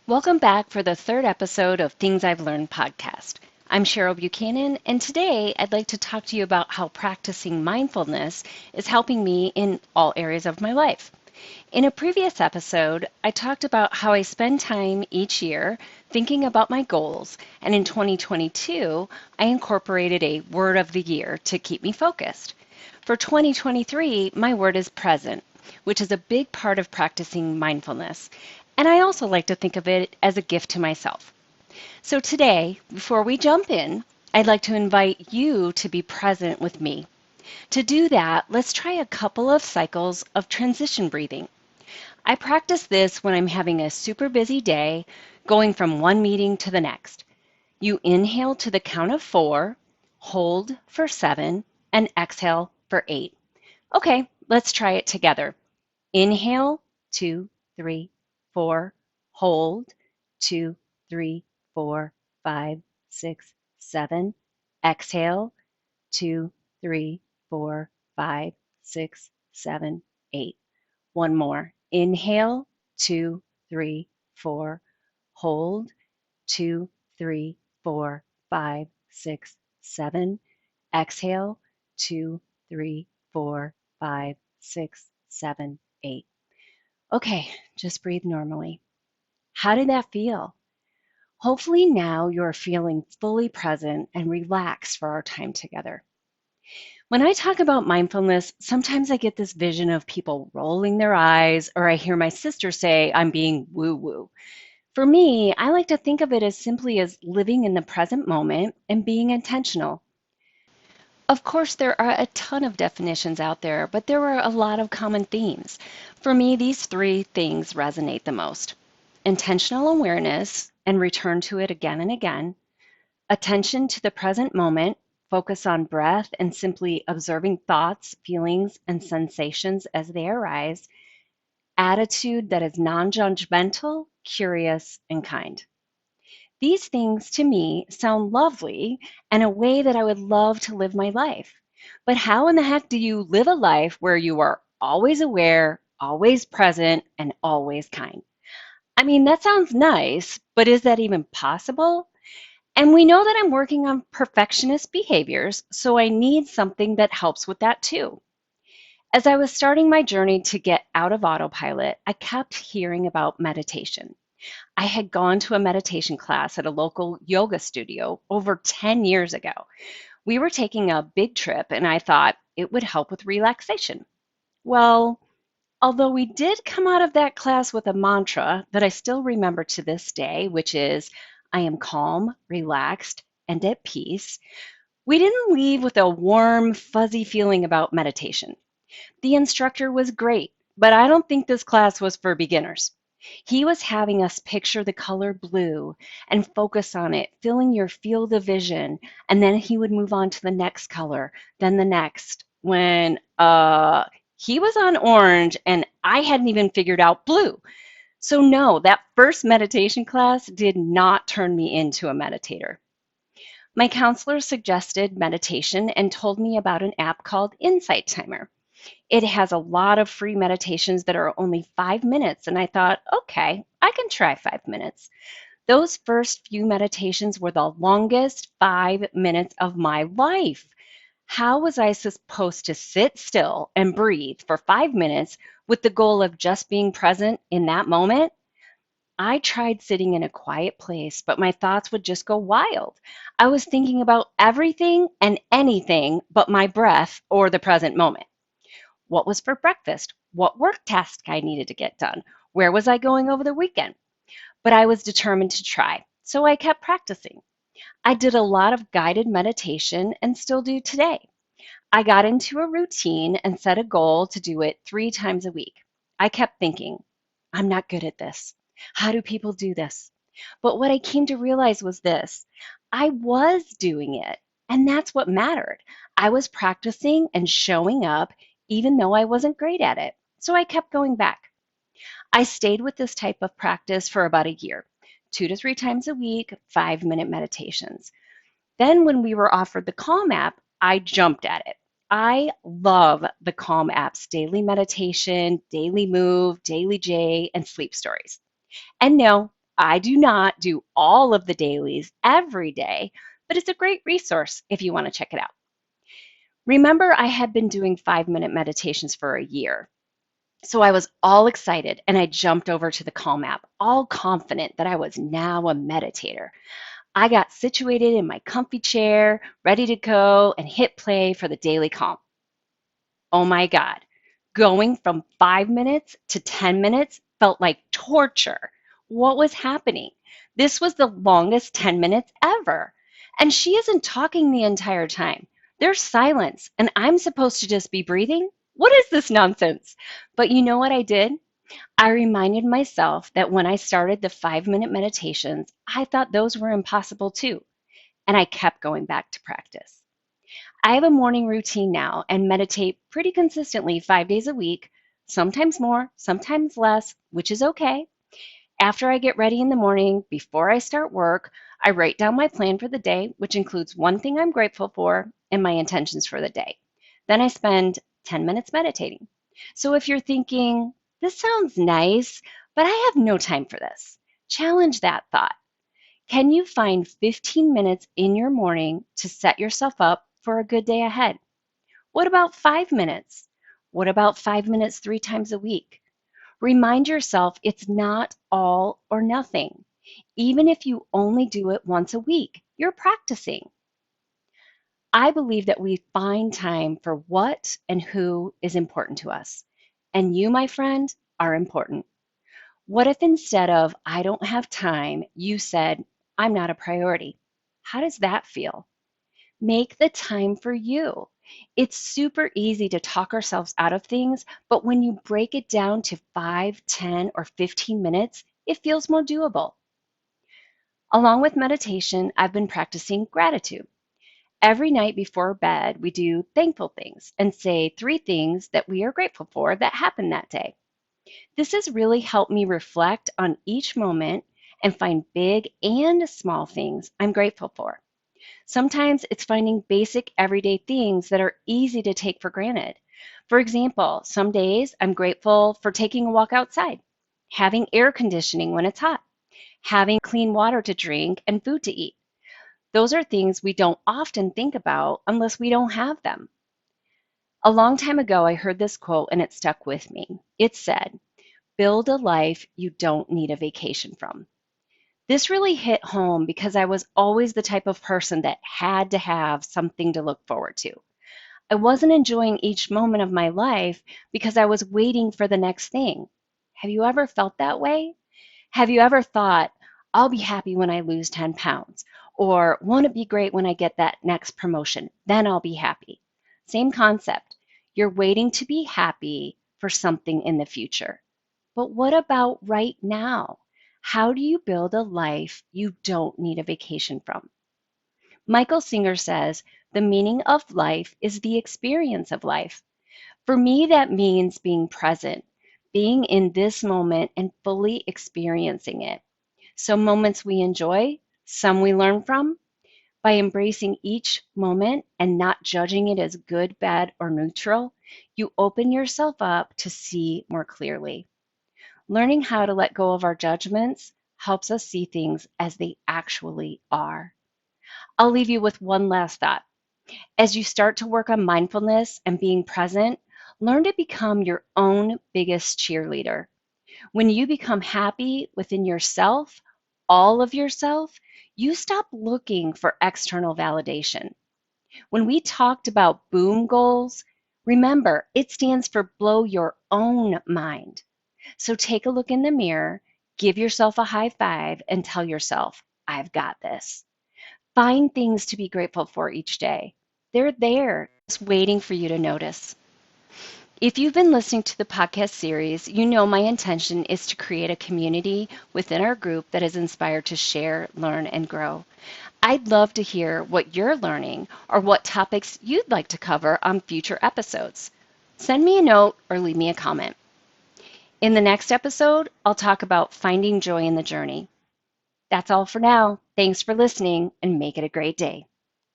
Welcome back for the third episode of Things I've Learned podcast. I'm Cheryl Buchanan, and today I'd like to talk to you about how practicing mindfulness is helping me in all areas of my life. In a previous episode, I talked about how I spend time each year thinking about my goals, and in 2022, I incorporated a word of the year to keep me focused. For 2023, my word is present, which is a big part of practicing mindfulness. And I also like to think of it as a gift to myself. So today, before we jump in, I'd like to invite you to be present with me. To do that, let's try a couple of cycles of transition breathing. I practice this when I'm having a super busy day, going from one meeting to the next. You inhale to the count of 4, hold for 7, and exhale for 8. Okay, let's try it together. Inhale, 2, 3, 4. Hold, 2, 3, 4, 5, 6, 7. Exhale, 2, 3, 4, 5, 6, 7, 8. One more. Inhale, 2, 3, 4. Hold, 2, 3, 4, 5, 6, 7. Exhale, 2, 3, 4, 5, 6, 7, 8. Okay, just breathe normally. How did that feel? Hopefully now you're feeling fully present and relaxed for our time together. When I talk about mindfulness, sometimes I get this vision of people rolling their eyes, or I hear my sister say I'm being woo woo. For me, I like to think of it as simply as living in the present moment and being intentional. Of course, there are a ton of definitions out there, but there are a lot of common themes. For me, these three things resonate the most: intentional awareness and return to it again and again, attention to the present moment, focus on breath and simply observing thoughts, feelings, and sensations as they arise, attitude that is non judgmental, curious, and kind. These things to me sound lovely and a way that I would love to live my life. But how in the heck do you live a life where you are always aware, always present, and always kind? I mean, that sounds nice, but is that even possible? And we know that I'm working on perfectionist behaviors, so I need something that helps with that too. As I was starting my journey to get out of autopilot, I kept hearing about meditation. I had gone to a meditation class at a local yoga studio over 10 years ago. We were taking a big trip, and I thought it would help with relaxation. Well, although we did come out of that class with a mantra that I still remember to this day, which is, I am calm, relaxed, and at peace, we didn't leave with a warm, fuzzy feeling about meditation. The instructor was great, but I don't think this class was for beginners. He was having us picture the color blue and focus on it, filling your field of vision, and then he would move on to the next color, then the next. When he was on orange and I hadn't even figured out blue. So no, that first meditation class did not turn me into a meditator. My counselor suggested meditation and told me about an app called Insight Timer. It has a lot of free meditations that are only 5 minutes, and I thought, okay, I can try 5 minutes. Those first few meditations were the longest 5 minutes of my life. How was I supposed to sit still and breathe for 5 minutes with the goal of just being present in that moment? I tried sitting in a quiet place, but my thoughts would just go wild. I was thinking about everything and anything but my breath or the present moment. What was for breakfast? What work task I needed to get done? Where was I going over the weekend? But I was determined to try, so I kept practicing. I did a lot of guided meditation and still do today. I got into a routine and set a goal to do it 3 times a week. I kept thinking, I'm not good at this. How do people do this? But what I came to realize was this: I was doing it, and that's what mattered. I was practicing and showing up even though I wasn't great at it. So I kept going back. I stayed with this type of practice for about a year, 2 to 3 times a week, 5 minute meditations. Then, when we were offered the Calm app, I jumped at it. I love the Calm app's daily meditation, daily move, daily J, and sleep stories. And no, I do not do all of the dailies every day, but it's a great resource if you want to check it out. Remember, I had been doing 5-minute meditations for a year. So I was all excited and I jumped over to the Calm app, all confident that I was now a meditator. I got situated in my comfy chair, ready to go, and hit play for the daily Calm. Oh my God. Going from 5 minutes to 10 minutes felt like torture. What was happening? This was the longest 10 minutes ever. And she isn't talking the entire time. There's silence, and I'm supposed to just be breathing? What is this nonsense? But you know what I did? I reminded myself that when I started the 5-minute meditations, I thought those were impossible too. And I kept going back to practice. I have a morning routine now and meditate pretty consistently 5 days a week, sometimes more, sometimes less, which is okay. After I get ready in the morning, before I start work, I write down my plan for the day, which includes one thing I'm grateful for and my intentions for the day. Then I spend 10 minutes meditating. So if you're thinking, this sounds nice, but I have no time for this, challenge that thought. Can you find 15 minutes in your morning to set yourself up for a good day ahead? What about 5 minutes? What about 5 minutes 3 times a week? Remind yourself it's not all or nothing. Even if you only do it once a week, you're practicing. I believe that we find time for what and who is important to us. And you, my friend, are important. What if instead of I don't have time, you said, I'm not a priority? How does that feel? Make the time for you. It's super easy to talk ourselves out of things, but when you break it down to 5, 10, or 15 minutes, it feels more doable. Along with meditation, I've been practicing gratitude. Every night before bed, we do thankful things and say 3 things that we are grateful for that happened that day. This has really helped me reflect on each moment and find big and small things I'm grateful for. Sometimes it's finding basic everyday things that are easy to take for granted. For example, some days I'm grateful for taking a walk outside, having air conditioning when it's hot, having clean water to drink and food to eat. Those are things we don't often think about unless we don't have them. A long time ago, I heard this quote and it stuck with me. It said, build a life you don't need a vacation from. This really hit home because I was always the type of person that had to have something to look forward to. I wasn't enjoying each moment of my life because I was waiting for the next thing. Have you ever felt that way? Have you ever thought, I'll be happy when I lose 10 pounds? Or won't it be great when I get that next promotion? Then I'll be happy. Same concept. You're waiting to be happy for something in the future. But what about right now? How do you build a life you don't need a vacation from? Michael Singer says, the meaning of life is the experience of life. For me, that means being present, being in this moment and fully experiencing it. Some moments we enjoy, some we learn from. By embracing each moment and not judging it as good, bad, or neutral, you open yourself up to see more clearly. Learning how to let go of our judgments helps us see things as they actually are. I'll leave you with one last thought. As you start to work on mindfulness and being present, learn to become your own biggest cheerleader. When you become happy within yourself, all of yourself, you stop looking for external validation. When we talked about BOOM goals, remember it stands for blow your own mind. So take a look in the mirror, give yourself a high five, and tell yourself, I've got this. Find things to be grateful for each day. They're there, just waiting for you to notice. If you've been listening to the podcast series, you know my intention is to create a community within our group that is inspired to share, learn, and grow. I'd love to hear what you're learning or what topics you'd like to cover on future episodes. Send me a note or leave me a comment. In the next episode, I'll talk about finding joy in the journey. That's all for now. Thanks for listening and make it a great day.